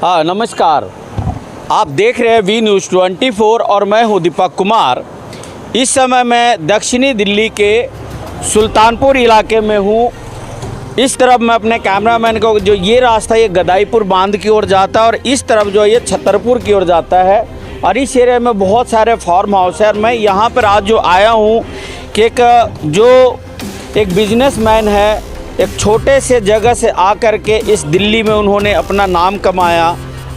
हाँ नमस्कार, आप देख रहे हैं वी न्यूज़ 24 और मैं हूं दीपक कुमार। इस समय मैं दक्षिणी दिल्ली के सुल्तानपुर इलाके में हूं। इस तरफ मैं अपने कैमरामैन को जो ये रास्ता ये गदाईपुर बांध की ओर जाता है और इस तरफ जो ये छतरपुर की ओर जाता है और इस एरिया में बहुत सारे फार्म हाउस है। और मैं यहाँ पर आज जो आया हूँ कि एक बिजनेसमैन है, एक छोटे से जगह से आकर के इस दिल्ली में उन्होंने अपना नाम कमाया,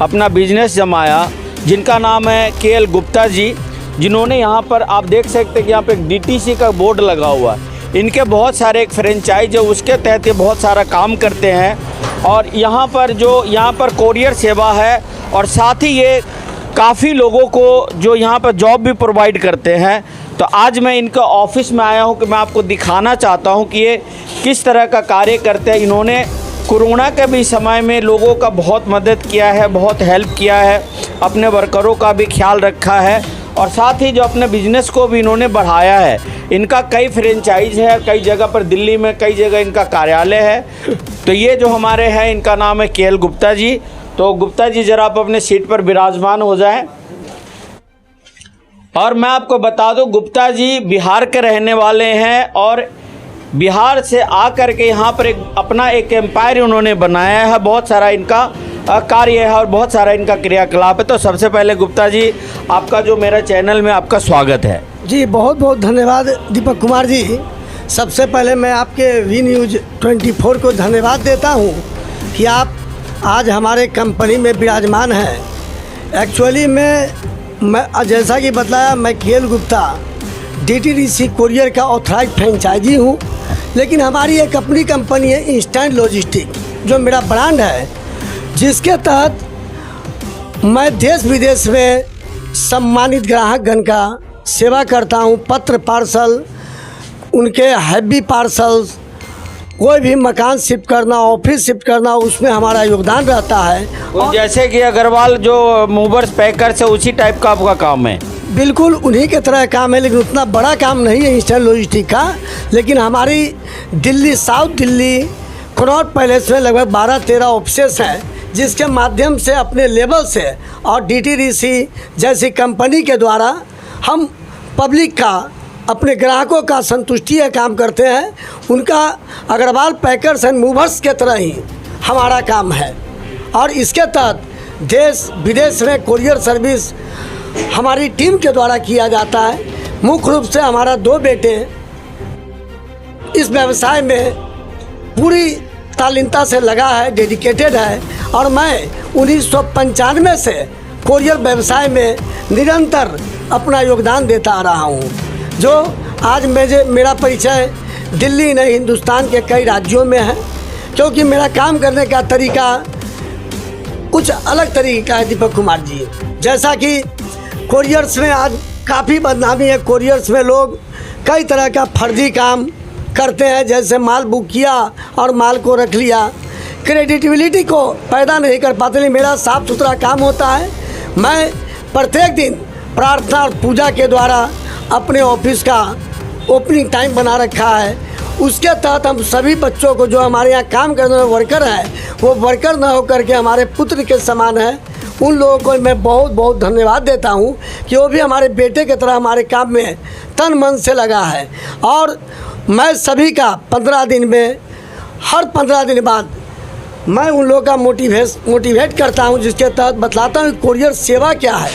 अपना बिजनेस जमाया, जिनका नाम है केएल गुप्ता जी, जिन्होंने यहाँ पर आप देख सकते हैं कि यहाँ पे एक डीटीसी का बोर्ड लगा हुआ है। इनके बहुत सारे एक फ्रेंचाइज है, उसके तहत ये बहुत सारा काम करते हैं। और यहाँ पर कोरियर सेवा है और साथ ही ये काफ़ी लोगों को जो यहाँ पर जॉब भी प्रोवाइड करते हैं। तो आज मैं इनका ऑफिस में आया हूँ कि मैं आपको दिखाना चाहता हूँ कि ये किस तरह का कार्य करते हैं। इन्होंने कोरोना के भी समय में लोगों का बहुत मदद किया है, बहुत हेल्प किया है, अपने वर्करों का भी ख्याल रखा है और साथ ही जो अपने बिजनेस को भी इन्होंने बढ़ाया है। इनका कई फ्रेंचाइज है, कई जगह पर दिल्ली में कई जगह इनका कार्यालय है। तो ये जो हमारे हैं इनका नाम है केएल गुप्ता जी। तो गुप्ता जी ज़रा आप अपने सीट पर विराजमान हो जाएं। और मैं आपको बता दूं, गुप्ता जी बिहार के रहने वाले हैं और बिहार से आकर के यहाँ पर अपना एक एम्पायर उन्होंने बनाया है। बहुत सारा इनका कार्य है और बहुत सारा इनका क्रियाकलाप है। तो सबसे पहले गुप्ता जी, आपका जो मेरा चैनल में आपका स्वागत है। जी बहुत बहुत धन्यवाद दीपक कुमार जी। सबसे पहले मैं आपके वी न्यूज़ 24 को धन्यवाद देता हूँ कि आप आज हमारे कंपनी में विराजमान हैं। एक्चुअली मैं जैसा कि बताया, मैं केएल गुप्ता डीटीडीसी कोरियर का ऑथराइज फ्रेंचाइजी हूँ, लेकिन हमारी एक अपनी कंपनी है इंस्टेंट लॉजिस्टिक, जो मेरा ब्रांड है, जिसके तहत मैं देश विदेश में सम्मानित ग्राहकगण का सेवा करता हूँ। पत्र पार्सल, उनके हैवी पार्सल्स, कोई भी मकान शिफ्ट करना, ऑफिस शिफ्ट करना, उसमें हमारा योगदान रहता है। और जैसे कि अग्रवाल जो मूवर्स पैकर्स है उसी टाइप का आपका काम है? बिल्कुल उन्हीं के तरह काम है, लेकिन उतना बड़ा काम नहीं है इंस्टेंट लॉजिस्टिक का। लेकिन हमारी Delhi, south Delhi Connaught palace में लगभग 12-13 ऑफिसेस हैं, जिसके माध्यम से अपने लेवल से और डीटीडीसी जैसी कंपनी के द्वारा हम पब्लिक का, अपने ग्राहकों का संतुष्टि का काम करते हैं। उनका अग्रवाल पैकर्स एंड मूवर्स के तरह ही हमारा काम है। और इसके तहत देश विदेश में कोरियर सर्विस हमारी टीम के द्वारा किया जाता है। मुख्य रूप से हमारा 2 बेटे इस व्यवसाय में पूरी तालीमता से लगा है, डेडिकेटेड है। और मैं 1995 से कोरियर व्यवसाय में निरंतर अपना योगदान देता आ रहा हूँ, जो आज मेरा परिचय दिल्ली नहीं हिंदुस्तान के कई राज्यों में है, क्योंकि मेरा काम करने का तरीका कुछ अलग तरीके का है दीपक कुमार जी। जैसा कि कोरियर्स में आज काफ़ी बदनामी है, कोरियर्स में लोग कई तरह का फर्जी काम करते हैं, जैसे माल बुक किया और माल को रख लिया, क्रेडिटेबिलिटी को पैदा नहीं कर पाते। लेकिन मेरा साफ़ सुथरा काम होता है। मैं प्रत्येक दिन प्रार्थना और पूजा के द्वारा अपने ऑफिस का ओपनिंग टाइम बना रखा है। उसके तहत हम सभी बच्चों को, जो हमारे यहाँ काम करने वाले वर्कर हैं, वो वर्कर न होकर के हमारे पुत्र के समान है। उन लोगों को मैं बहुत बहुत धन्यवाद देता हूँ कि वो भी हमारे बेटे की तरह हमारे काम में तन मन से लगा है। और मैं सभी का 15 दिन में, हर 15 दिन बाद मैं उन लोगों का मोटिवेट करता हूँ, जिसके तहत बतलाता हूँ कोरियर सेवा क्या है।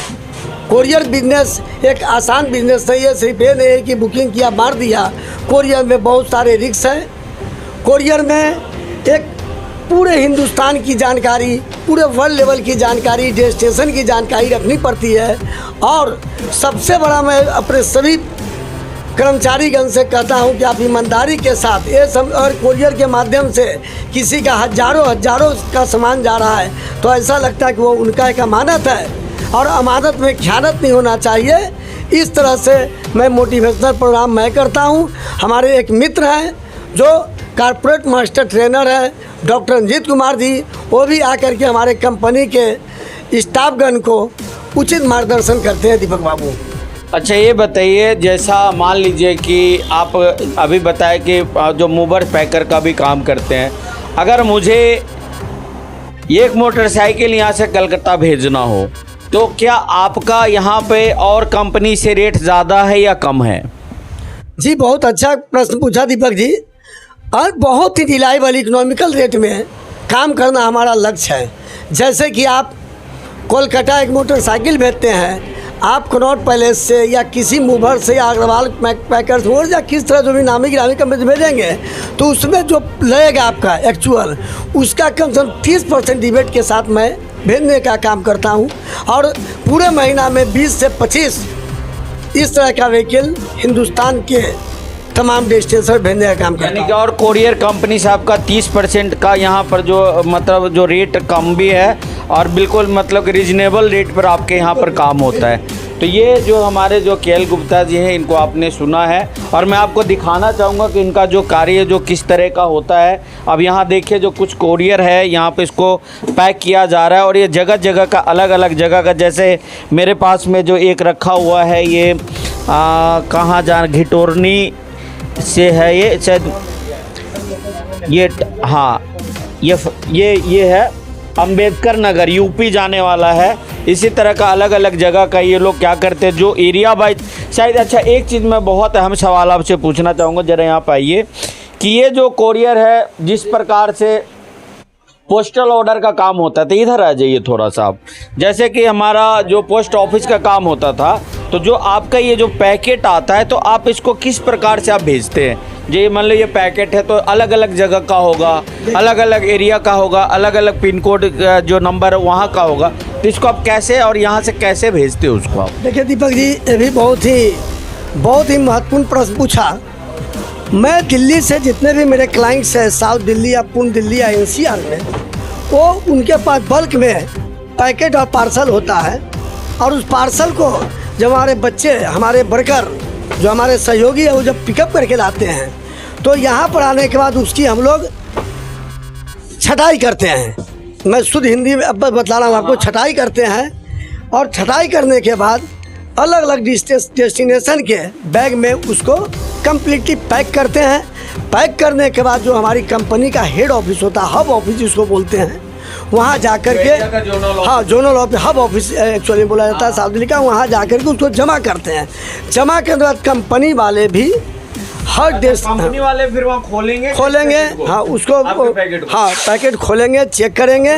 कोरियर बिजनेस एक आसान बिजनेस नहीं है। सिर्फ ये नहीं है कि बुकिंग किया मार दिया। कोरियर में बहुत सारे रिस्क हैं। कोरियर में एक पूरे हिंदुस्तान की जानकारी, पूरे वर्ल्ड लेवल की जानकारी, डेस्टिनेशन की जानकारी रखनी पड़ती है। और सबसे बड़ा मैं अपने सभी कर्मचारीगण से कहता हूं कि आप ईमानदारी के साथ ये सब, और कोरियर के माध्यम से किसी का हजारों का सामान जा रहा है तो ऐसा लगता है कि वो उनका एक अमानत है और अमानत में ख़यानत नहीं होना चाहिए। इस तरह से मैं मोटिवेशनल प्रोग्राम मैं करता हूं। हमारे एक मित्र हैं जो कॉर्पोरेट मास्टर ट्रेनर है, डॉक्टर रंजीत कुमार जी, वो भी आकर के हमारे कंपनी के स्टाफगण को उचित मार्गदर्शन करते हैं। दीपक बाबू, अच्छा ये बताइए, जैसा मान लीजिए कि आप अभी बताए कि जो मूवर पैकर का भी काम करते हैं, अगर मुझे एक मोटरसाइकिल यहाँ से कलकत्ता भेजना हो तो क्या आपका यहाँ पे और कंपनी से रेट ज़्यादा है या कम है? जी बहुत अच्छा प्रश्न पूछा दीपक जी। और बहुत ही रिलायबल इकोनॉमिकल रेट में काम करना हमारा लक्ष्य है। जैसे कि आप कोलकाता एक मोटरसाइकिल भेजते हैं, आप कनॉट पैलेस से या किसी मूवर से या अग्रवाल पैकर्स हो या किस तरह जो भी नामी गिरामी कंपनी भेजेंगे तो उसमें जो लगेगा आपका एक्चुअल उसका कम से कम 30% रिबेट के साथ मैं भेजने का काम करता हूं। और पूरे महीना में 20 से 25 इस तरह का व्हीकल हिंदुस्तान के तमाम डेस्टिनेशन भेजने का काम करता यानी हूं। कि और कोरियर कंपनी से आपका 30% का यहाँ पर जो मतलब जो रेट कम भी है और बिल्कुल मतलब कि रीजनेबल रेट पर आपके यहाँ पर काम होता है। तो ये जो हमारे जो के एल गुप्ता जी हैं इनको आपने सुना है और मैं आपको दिखाना चाहूँगा कि इनका जो कार्य जो किस तरह का होता है। अब यहाँ देखिए जो कुछ कोरियर है यहाँ पे इसको पैक किया जा रहा है और ये जगह जगह का अलग अलग जगह का, जैसे मेरे पास में जो एक रखा हुआ है ये कहाँ जा घिटोरनी से है, ये शायद ये हाँ ये है अंबेडकर नगर यूपी जाने वाला है। इसी तरह का अलग अलग जगह का ये लोग क्या करते हैं जो एरिया वाइज शायद। अच्छा एक चीज़ मैं बहुत अहम सवाल आपसे पूछना चाहूँगा, ज़रा यहाँ पर आइए कि ये जो कोरियर है जिस प्रकार से पोस्टल ऑर्डर का काम होता है, तो इधर आ जाइए थोड़ा सा आप। जैसे कि हमारा जो पोस्ट ऑफिस का काम होता था तो जो आपका ये जो पैकेट आता है तो आप इसको किस प्रकार से आप भेजते हैं? ये मान लो ये पैकेट है तो अलग अलग जगह का होगा, अलग अलग एरिया का होगा, अलग अलग पिन कोड जो नंबर है वहाँ का होगा, तो इसको आप कैसे और यहाँ से कैसे भेजते हो उसको आप? देखिए दीपक जी ये भी बहुत ही महत्वपूर्ण प्रश्न पूछा। मैं दिल्ली से जितने भी मेरे क्लाइंट्स हैं साउथ दिल्ली या पूर्व दिल्ली या एनसीआर में, वो उनके पास बल्क में पैकेट और पार्सल होता है और उस पार्सल को जब हमारे बच्चे हमारे वर्कर जो हमारे सहयोगी है वो जब पिकअप करके लाते हैं तो यहाँ पर आने के बाद उसकी हम लोग छटाई करते हैं। मैं शुद्ध हिंदी में अब बता रहा हूँ आपको, छटाई करते हैं और छटाई करने के बाद अलग अलग डेस्टिनेशन के बैग में उसको कम्प्लीटली पैक करते हैं। पैक करने के बाद जो हमारी कंपनी का हेड ऑफिस होता है, हब ऑफिस जिसको बोलते हैं, वहाँ जा कर के हाँ zonal office hub office actually बोला जाता है साउथ दिल्ली का, वहाँ जा कर के उसको जमा करते हैं। जमा करने के बाद कंपनी वाले भी हर देश कंपनी वाले फिर वहाँ खोलेंगे हाँ उसको हाँ पैकेट खोलेंगे, चेक करेंगे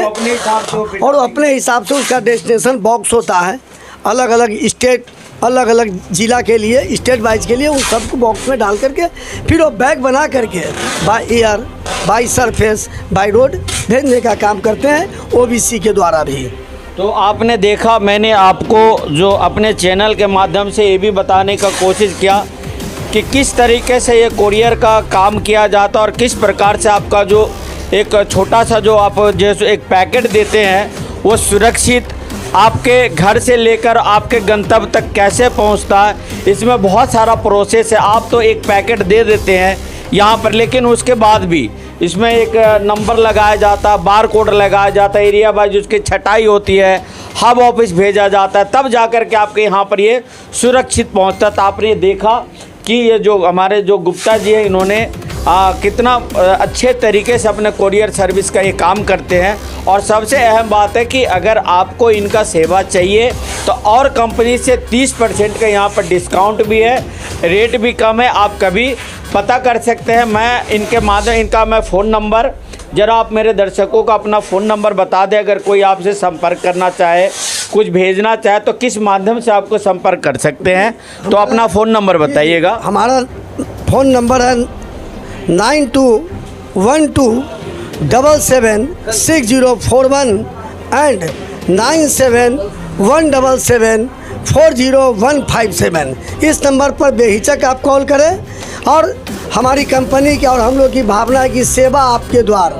और अपने हिसाब से उसका डेस्टिनेशन बॉक्स होता है अलग अलग स्टेट अलग अलग ज़िला के लिए स्टेट वाइज के लिए उन सबको बॉक्स में डाल करके फिर वो बैग बना करके by air by surface by road भेजने का काम करते हैं ओबीसी के द्वारा भी। तो आपने देखा, मैंने आपको जो अपने चैनल के माध्यम से ये भी बताने का कोशिश किया कि किस तरीके से ये कोरियर का काम किया जाता है और किस प्रकार से आपका जो एक छोटा सा जो आप जैसे एक पैकेट देते हैं वो सुरक्षित आपके घर से लेकर आपके गंतव्य तक कैसे पहुंचता है। इसमें बहुत सारा प्रोसेस है। आप तो एक पैकेट दे देते हैं यहाँ पर, लेकिन उसके बाद भी इसमें एक नंबर लगाया जाता है, बार कोड लगाया जाता है, एरिया वाइज उसकी छटाई होती है, हब ऑफिस भेजा जाता है, तब जा कर के आपके यहाँ पर ये सुरक्षित पहुँचता है। तो आपने देखा कि ये जो हमारे जो गुप्ता जी हैं इन्होंने कितना अच्छे तरीके से अपने कोरियर सर्विस का ये काम करते हैं। और सबसे अहम बात है कि अगर आपको इनका सेवा चाहिए तो और कंपनी से 30% का यहाँ पर डिस्काउंट भी है, रेट भी कम है, आप कभी पता कर सकते हैं। मैं इनके माध्यम इनका मैं फ़ोन नंबर ज़रा आप मेरे दर्शकों का अपना फ़ोन नंबर बता दें, अगर कोई आपसे संपर्क करना चाहे कुछ भेजना चाहे तो किस माध्यम से आपको संपर्क कर सकते हैं, तो अपना फ़ोन नंबर बताइएगा। हमारा फ़ोन नंबर है 9212776041 एंड 9717740157। इस नंबर पर बेहिचक आप कॉल करें और हमारी कंपनी की और हम लोग की भावना है कि सेवा आपके द्वार,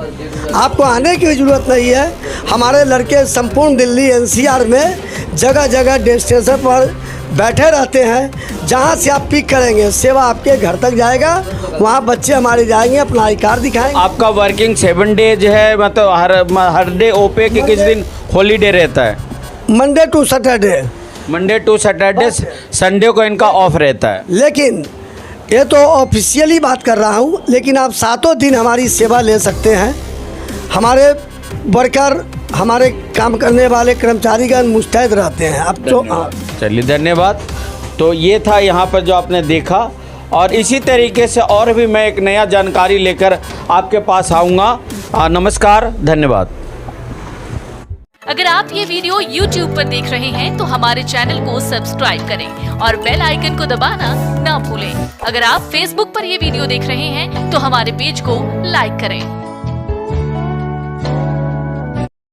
आपको आने की ज़रूरत नहीं है। हमारे लड़के संपूर्ण दिल्ली एनसीआर में जगह जगह डेस्टिनेशन पर बैठे रहते हैं, जहां से आप पिक करेंगे सेवा आपके घर तक जाएगा। वहां बच्चे हमारे जाएंगे, अपना आई कार्ड दिखाएंगे। आपका वर्किंग 7 डेज है, मतलब हर डे ओपे के किस दिन हॉलीडे रहता है? Monday to Saturday. Monday to Saturday, Sunday को इनका ऑफ रहता है। लेकिन ये तो ऑफिशियली बात कर रहा हूँ, लेकिन आप 7 दिन हमारी सेवा ले सकते हैं। हमारे वर्कर हमारे काम करने वाले कर्मचारीगण मुस्तैद रहते हैं। अब तो चलिए धन्यवाद। तो ये था यहाँ पर जो आपने देखा, और इसी तरीके से और भी मैं एक नया जानकारी लेकर आपके पास आऊँगा। नमस्कार, धन्यवाद। अगर आप ये वीडियो YouTube पर देख रहे हैं तो हमारे चैनल को सब्सक्राइब करें और बेल आइकन को दबाना ना भूलें। अगर आप Facebook पर ये वीडियो देख रहे हैं तो हमारे पेज को लाइक करें।